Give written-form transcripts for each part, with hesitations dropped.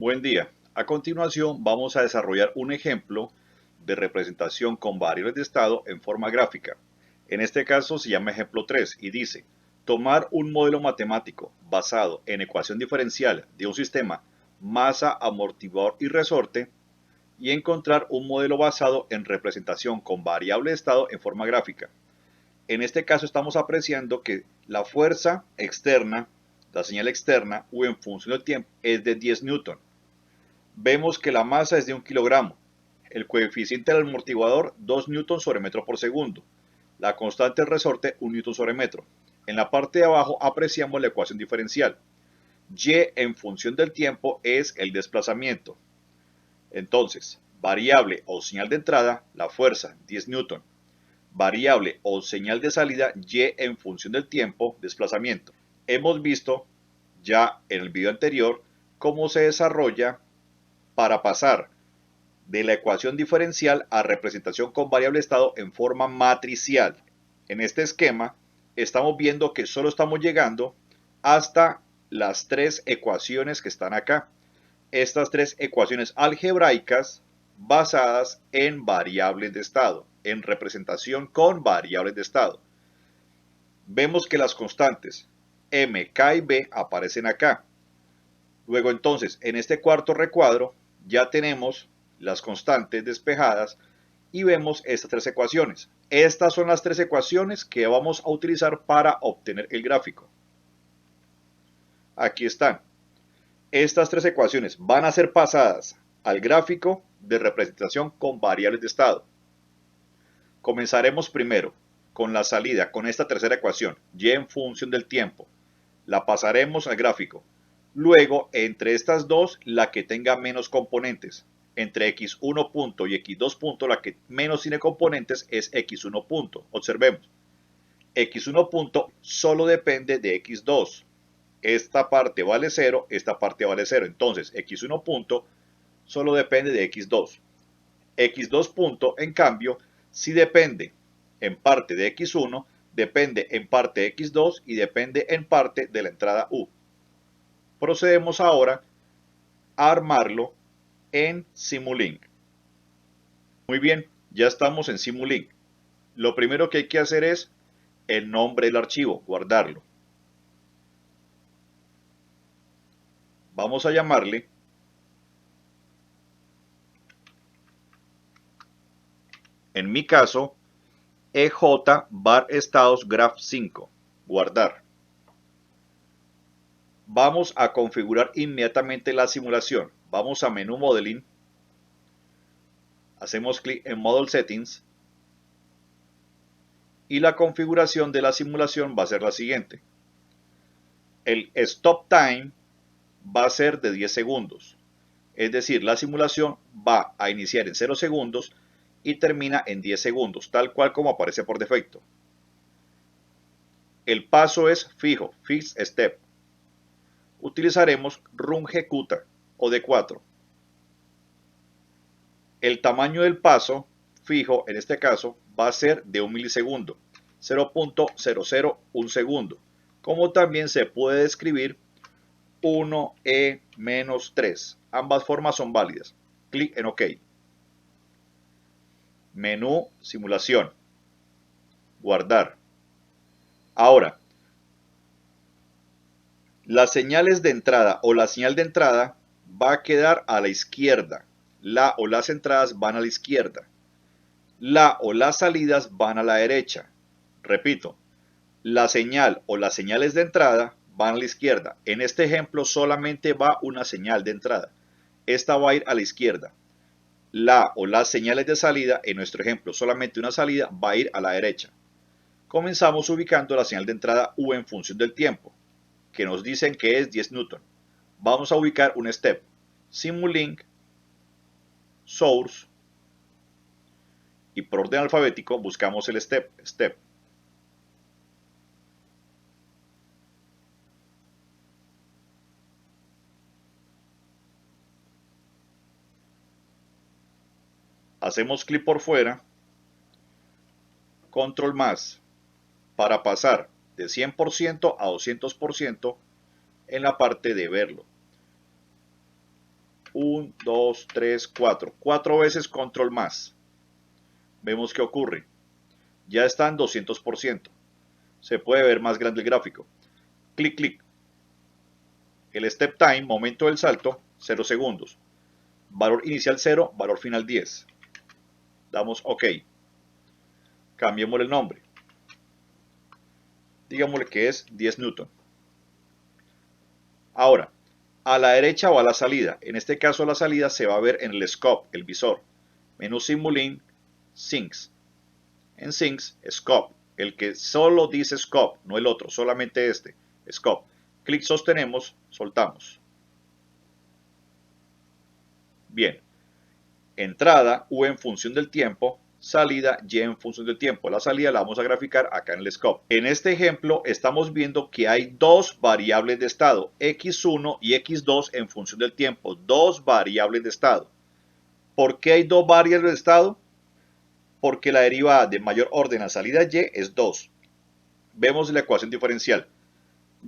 Buen día. A continuación vamos a desarrollar un ejemplo de representación con variables de estado en forma gráfica. En este caso se llama ejemplo 3 y dice: tomar un modelo matemático basado en ecuación diferencial de un sistema masa, amortiguador y resorte y encontrar un modelo basado en representación con variable de estado en forma gráfica. En este caso estamos apreciando que la fuerza externa, la señal externa U en función del tiempo, es de 10 newton. Vemos que la masa es de 1 kilogramo, el coeficiente del amortiguador 2 newton sobre metro por segundo, la constante del resorte 1 newton sobre metro. En la parte de abajo apreciamos la ecuación diferencial. Y en función del tiempo es el desplazamiento. Entonces, variable o señal de entrada, la fuerza 10 newton. Variable o señal de salida, Y en función del tiempo, desplazamiento. Hemos visto ya en el video anterior cómo se desarrolla para pasar de la ecuación diferencial a representación con variable de estado en forma matricial. En este esquema estamos viendo que solo estamos llegando hasta las tres ecuaciones que están acá. Estas tres ecuaciones algebraicas basadas en variables de estado, en representación con variables de estado. Vemos que las constantes m, k y b aparecen acá. Luego entonces, en este cuarto recuadro ya tenemos las constantes despejadas y vemos estas tres ecuaciones. Estas son las tres ecuaciones que vamos a utilizar para obtener el gráfico. Aquí están. Estas tres ecuaciones van a ser pasadas al gráfico de representación con variables de estado. Comenzaremos primero con la salida, con esta tercera ecuación, y en función del tiempo. La pasaremos al gráfico. Luego, entre estas dos, la que tenga menos componentes. Entre x1 punto y x2 punto, la que menos tiene componentes es x1 punto. Observemos. x1 punto solo depende de x2. Esta parte vale 0, esta parte vale 0. Entonces, x1 punto solo depende de x2. x2 punto, en cambio, sí depende en parte de x1, depende en parte de x2 y depende en parte de la entrada u. Procedemos ahora a armarlo en Simulink. Muy bien, ya estamos en Simulink. Lo primero que hay que hacer es el nombre del archivo, guardarlo. Vamos a llamarle en mi caso EJ bar estados graph 5, guardar. Vamos a configurar inmediatamente la simulación. Vamos a menú Modeling, hacemos clic en Model Settings y la configuración de la simulación va a ser la siguiente. El Stop Time va a ser de 10 segundos. Es decir, la simulación va a iniciar en 0 segundos y termina en 10 segundos, tal cual como aparece por defecto. El paso es fijo, Fixed Step. Utilizaremos Rungecuta o D4. El tamaño del paso fijo, en este caso, va a ser de 1 milisegundo, 0.001 segundo. Como también se puede describir 1E-3. Ambas formas son válidas. Clic en OK. Menú Simulación. Guardar. Ahora, las señales de entrada o la señal de entrada va a quedar a la izquierda. La o las entradas van a la izquierda. La o las salidas van a la derecha. Repito, la señal o las señales de entrada van a la izquierda. En este ejemplo solamente va una señal de entrada. Esta va a ir a la izquierda. La o las señales de salida, en nuestro ejemplo solamente una salida, va a ir a la derecha. Comenzamos ubicando la señal de entrada U en función del tiempo, que nos dicen que es 10 newton. Vamos a ubicar un step. Simulink, Source, y por orden alfabético buscamos el step. Hacemos clic por fuera, control más, para pasar de 100% a 200% en la parte de verlo. 1, 2, 3, 4. 4 veces control más. Vemos qué ocurre. Ya está en 200%. Se puede ver más grande el gráfico. Clic, clic. El step time, momento del salto, 0 segundos. Valor inicial 0, valor final 10. Damos OK. Cambiemos el nombre. Digámosle que es 10 Newton. Ahora, a la derecha o a la salida. En este caso a la salida se va a ver en el scope, el visor. Menú Simulink, Sinks. En Sinks, Scope. El que solo dice Scope, no el otro, solamente este. Scope. Clic sostenemos, soltamos. Bien. Entrada U en función del tiempo, salida Y en función del tiempo. La salida la vamos a graficar acá en el scope. En este ejemplo estamos viendo que hay dos variables de estado, x1 y x2 en función del tiempo, dos variables de estado. ¿Por qué hay dos variables de estado? Porque la derivada de mayor orden a salida Y es 2. Vemos la ecuación diferencial.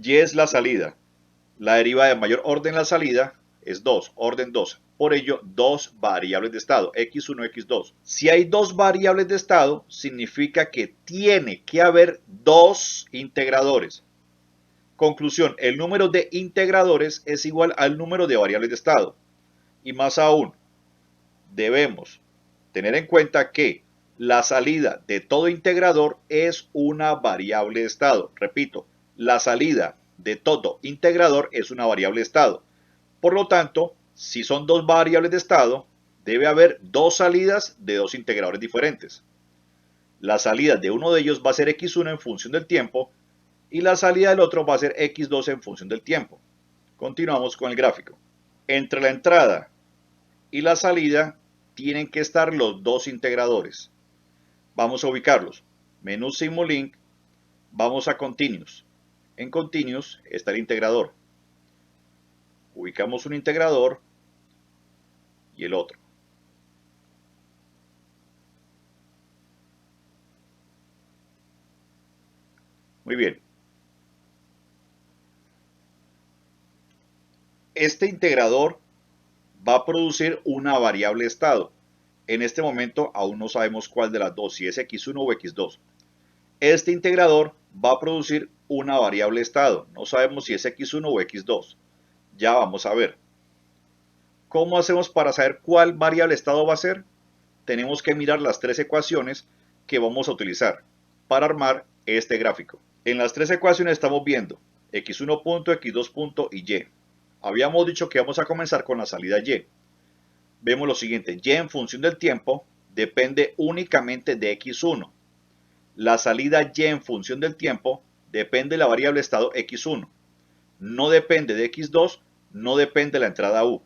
Y es la salida. La derivada de mayor orden a la salida es 2, orden 2. Por ello, dos variables de estado, x1 y x2. Si hay dos variables de estado, significa que tiene que haber dos integradores. Conclusión, el número de integradores es igual al número de variables de estado. Y más aún, debemos tener en cuenta que la salida de todo integrador es una variable de estado. Repito, la salida de todo integrador es una variable de estado. Por lo tanto, si son dos variables de estado, debe haber dos salidas de dos integradores diferentes. La salida de uno de ellos va a ser x1 en función del tiempo y la salida del otro va a ser x2 en función del tiempo. Continuamos con el gráfico. Entre la entrada y la salida tienen que estar los dos integradores. Vamos a ubicarlos. Menú Simulink, vamos a Continuous. En Continuous está el integrador. Ubicamos un integrador y el otro. Muy bien. Este integrador va a producir una variable de estado. En este momento aún no sabemos cuál de las dos, si es x1 o x2. Este integrador va a producir una variable de estado. No sabemos si es x1 o x2. Ya vamos a ver. ¿Cómo hacemos para saber cuál variable de estado va a ser? Tenemos que mirar las tres ecuaciones que vamos a utilizar para armar este gráfico. En las tres ecuaciones estamos viendo x1 punto, x2 punto y y. Habíamos dicho que vamos a comenzar con la salida y. Vemos lo siguiente, y en función del tiempo depende únicamente de x1. La salida y en función del tiempo depende de la variable estado x1. No depende de x2, no depende de la entrada u.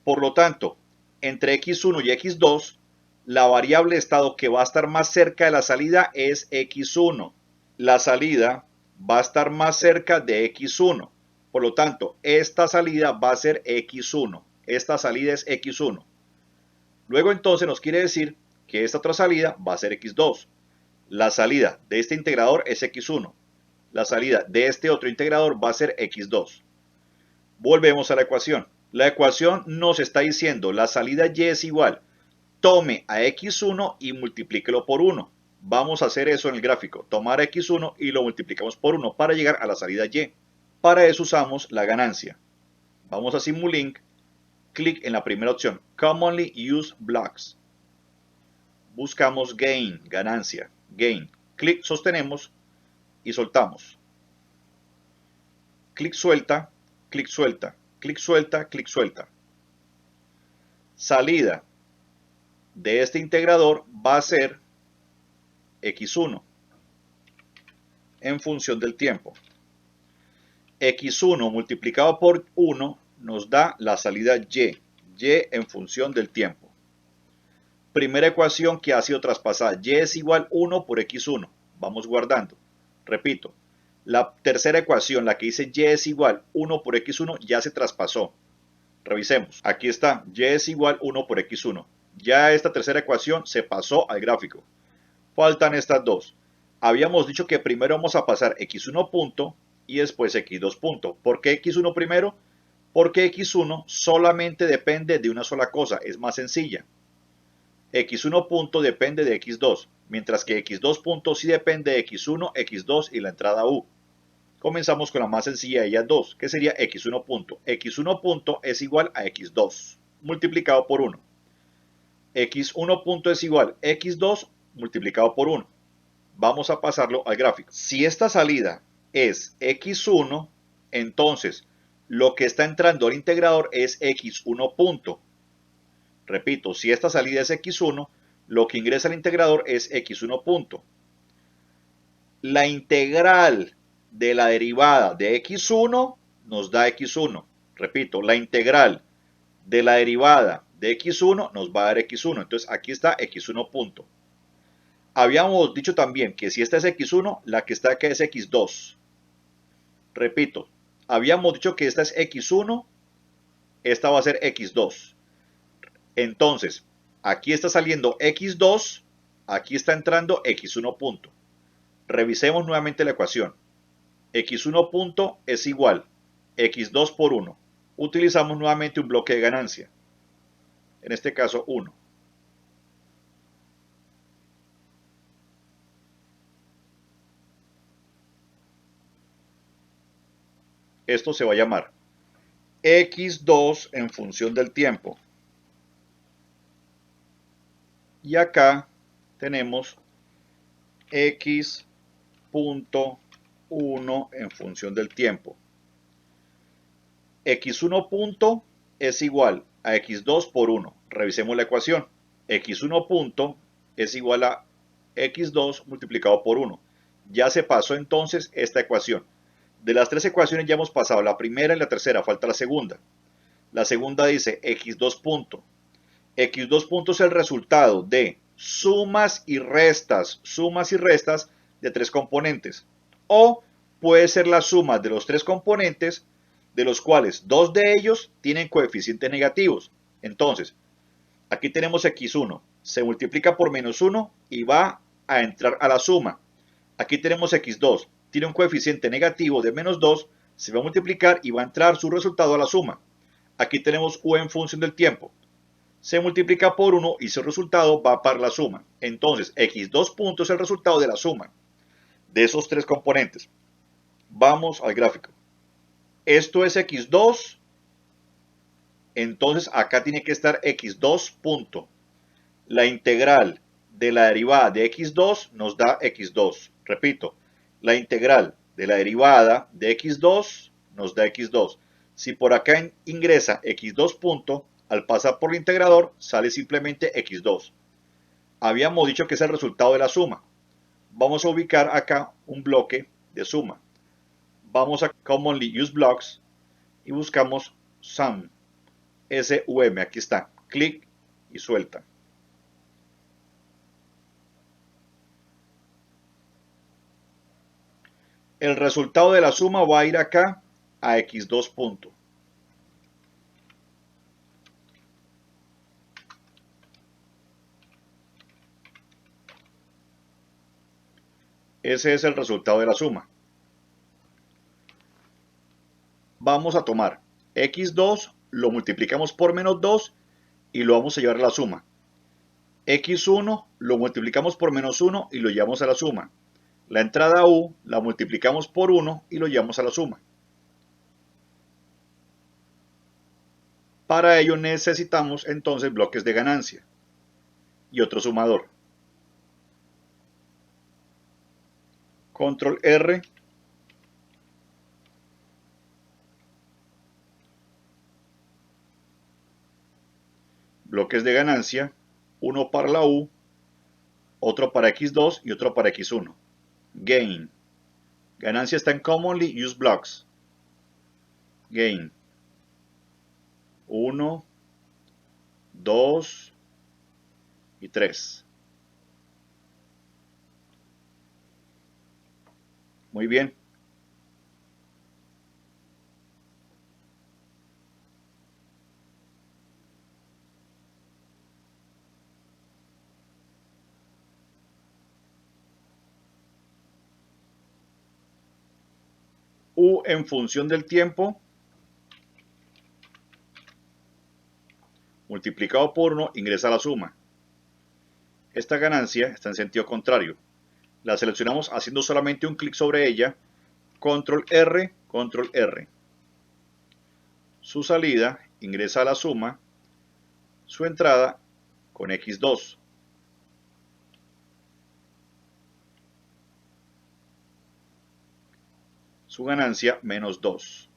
Por lo tanto, entre x1 y x2, la variable estado que va a estar más cerca de la salida es x1. La salida va a estar más cerca de x1. Por lo tanto, esta salida va a ser x1. Esta salida es x1. Luego entonces nos quiere decir que esta otra salida va a ser x2. La salida de este integrador es x1. La salida de este otro integrador va a ser x2. Volvemos a la ecuación. La ecuación nos está diciendo la salida y es igual. Tome a x1 y multiplíquelo por 1. Vamos a hacer eso en el gráfico. Tomar a x1 y lo multiplicamos por 1 para llegar a la salida y. Para eso usamos la ganancia. Vamos a Simulink. Clic en la primera opción. Commonly Used Blocks. Buscamos Gain, ganancia. Gain. Clic, sostenemos y soltamos. Clic suelta, clic suelta, clic suelta, clic suelta. Salida de este integrador va a ser x1 en función del tiempo. x1 multiplicado por 1 nos da la salida y en función del tiempo. Primera ecuación que ha sido traspasada, y es igual 1 por x1. Vamos guardando. Repito, la tercera ecuación, la que dice y es igual 1 por x1, ya se traspasó. Revisemos. Aquí está, y es igual 1 por x1. Ya esta tercera ecuación se pasó al gráfico. Faltan estas dos. Habíamos dicho que primero vamos a pasar x1 punto y después x2 punto. ¿Por qué x1 primero? porque x1 solamente depende de una sola cosa, es más sencilla. x1 punto depende de x2, mientras que x2 punto sí depende de x1, x2 y la entrada u. Comenzamos con la más sencilla de ellas dos, que sería x1 punto. x1 punto es igual a x2 multiplicado por 1. x1 punto es igual a x2 multiplicado por 1. Vamos a pasarlo al gráfico. Si esta salida es x1, entonces lo que está entrando al integrador es x1 punto. Repito, si esta salida es x1, lo que ingresa al integrador es x1 punto. La integral de la derivada de x1 nos da x1. Repito, la integral de la derivada de x1 nos va a dar x1. Entonces aquí está x1 punto. Habíamos dicho también que si esta es x1, la que está acá es x2. Repito, habíamos dicho que esta es x1, esta va a ser x2. Entonces, aquí está saliendo x2, aquí está entrando x1 punto. Revisemos nuevamente la ecuación. x1 punto es igual a x2 por 1. Utilizamos nuevamente un bloque de ganancia. En este caso 1. Esto se va a llamar x2 en función del tiempo. Y acá tenemos x punto 1 en función del tiempo. x1 punto es igual a x2 por 1. Revisemos la ecuación. x1 punto es igual a x2 multiplicado por 1. Ya se pasó entonces esta ecuación. De las tres ecuaciones ya hemos pasado la primera y la tercera, falta la segunda. La segunda dice x2 punto. x2 punto es el resultado de sumas y restas de tres componentes. O puede ser la suma de los tres componentes, de los cuales dos de ellos tienen coeficientes negativos. Entonces, aquí tenemos x1, se multiplica por menos 1 y va a entrar a la suma. Aquí tenemos x2, tiene un coeficiente negativo de menos 2, se va a multiplicar y va a entrar su resultado a la suma. Aquí tenemos u en función del tiempo, se multiplica por 1 y su resultado va para la suma. Entonces, x2 punto es el resultado de la suma de esos tres componentes. Vamos al gráfico. Esto es x2, entonces acá tiene que estar x2 punto. La integral de la derivada de x2 nos da x2. Repito, la integral de la derivada de x2 nos da x2. Si por acá ingresa x2 punto, al pasar por el integrador sale simplemente x2. Habíamos dicho que es el resultado de la suma. Vamos a ubicar acá un bloque de suma. Vamos a Commonly Used Blocks y buscamos Sum. SUM, aquí está. Clic y suelta. El resultado de la suma va a ir acá a x2 punto. Ese es el resultado de la suma. Vamos a tomar x2, lo multiplicamos por menos 2 y lo vamos a llevar a la suma. x1 lo multiplicamos por menos 1 y lo llevamos a la suma. La entrada u la multiplicamos por 1 y lo llevamos a la suma. Para ello necesitamos entonces bloques de ganancia y otro sumador. Control R. Bloques de ganancia, uno para la U, otro para x2 y otro para x1. Gain. Ganancia está en Commonly Used Blocks. Gain. 1, 2 y 3. Muy bien. U en función del tiempo multiplicado por 1 ingresa a la suma. Esta ganancia está en sentido contrario. La seleccionamos haciendo solamente un clic sobre ella, control R, control R. Su salida ingresa a la suma, su entrada con X2. Su ganancia menos 2.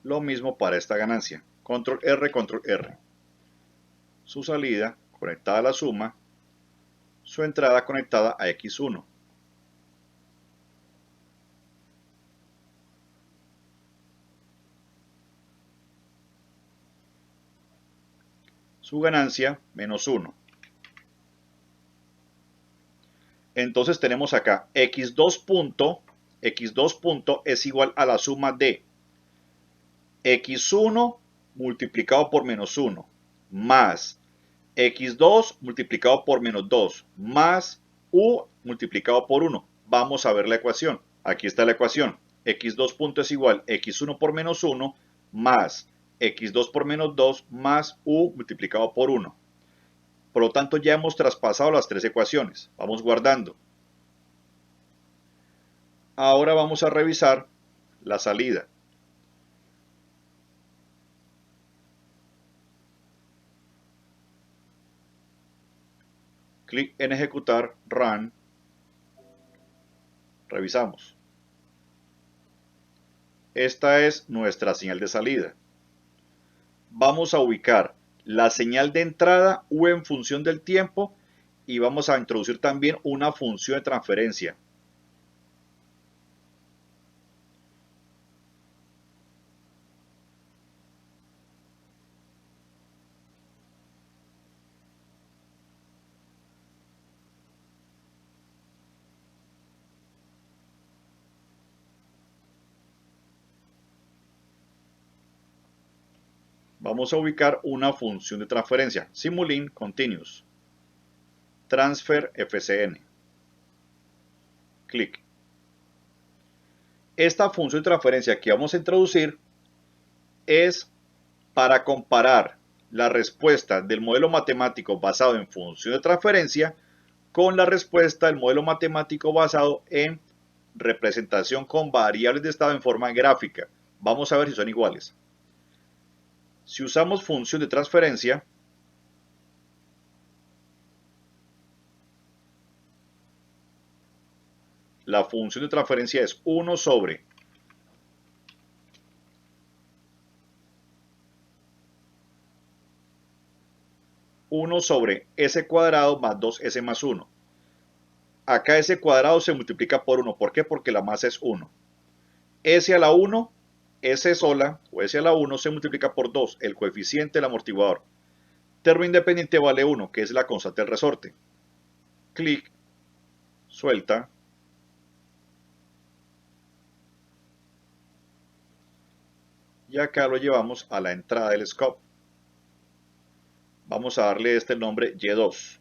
Lo mismo para esta ganancia, control R, control R. Su salida conectada a la suma, su entrada conectada a X1. Su ganancia menos 1. Entonces tenemos acá X2 punto es igual a la suma de X1 multiplicado por menos 1 más X2 multiplicado por menos 2 más U multiplicado por 1. Vamos a ver la ecuación. Aquí está la ecuación. X2 punto es igual a X1 por menos 1 más X2 por menos 2 más U multiplicado por 1. Por lo tanto, ya hemos traspasado las tres ecuaciones. Vamos guardando. Ahora vamos a revisar la salida. Clic en ejecutar, run. Revisamos. Esta es nuestra señal de salida. Vamos a ubicar la señal de entrada U en función del tiempo y vamos a introducir también una función de transferencia. Vamos a ubicar una función de transferencia, Simulink Continuous, Transfer FCN. Clic. Esta función de transferencia que vamos a introducir es para comparar la respuesta del modelo matemático basado en función de transferencia con la respuesta del modelo matemático basado en representación con variables de estado en forma gráfica. Vamos a ver si son iguales. Si usamos función de transferencia, la función de transferencia es 1 sobre s cuadrado más 2s más 1. Acá s cuadrado se multiplica por 1. ¿Por qué? Porque la masa es 1. S a la 1, S sola o S a la 1 se multiplica por 2, el coeficiente del amortiguador. Término independiente vale 1, que es la constante del resorte. Clic, suelta. Y acá lo llevamos a la entrada del scope. Vamos a darle el nombre Y2.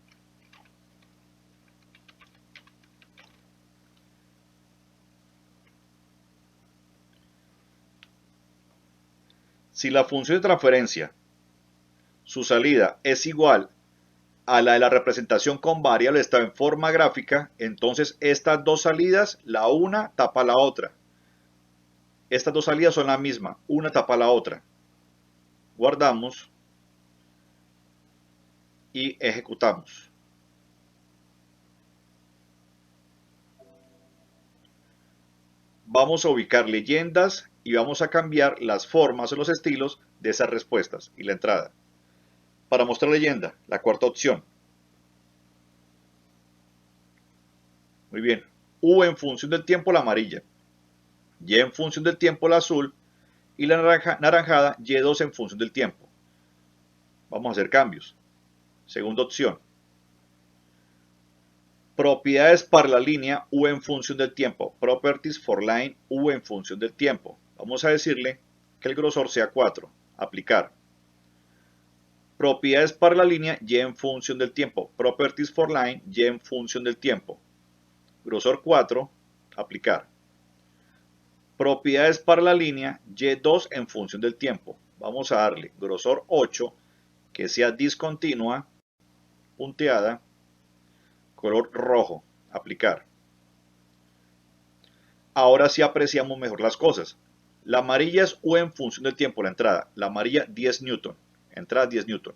Si la función de transferencia, su salida es igual a la de la representación con variable está en forma gráfica, entonces estas dos salidas, la una tapa la otra. Estas dos salidas son la misma, una tapa la otra. Guardamos y ejecutamos. Vamos a ubicar leyendas y vamos a cambiar las formas o los estilos de esas respuestas y la entrada. Para mostrar leyenda, la cuarta opción. Muy bien. U en función del tiempo, la amarilla. Y en función del tiempo, la azul. Y la naranjada, Y2 en función del tiempo. Vamos a hacer cambios. Segunda opción. Propiedades para la línea U en función del tiempo. Properties for line U en función del tiempo. Vamos a decirle que el grosor sea 4. Aplicar. Propiedades para la línea Y en función del tiempo. Properties for line Y en función del tiempo. Grosor 4. Aplicar. Propiedades para la línea Y2 en función del tiempo. Vamos a darle grosor 8, que sea discontinua, punteada, color rojo, aplicar. Ahora sí apreciamos mejor las cosas. La amarilla es U en función del tiempo, la entrada. La amarilla 10 Newton, entrada 10 Newton.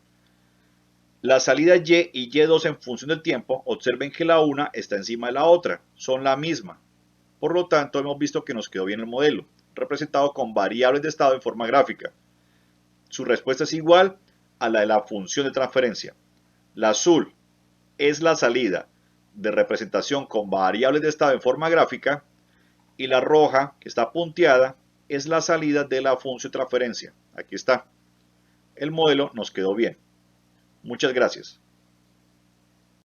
La salida Y y Y2 en función del tiempo, observen que la una está encima de la otra, son la misma. Por lo tanto, hemos visto que nos quedó bien el modelo, representado con variables de estado en forma gráfica. Su respuesta es igual a la de la función de transferencia. La azul es la salida de representación con variables de estado en forma gráfica y la roja, que está punteada, es la salida de la función de transferencia. Aquí está. El modelo nos quedó bien. Muchas gracias.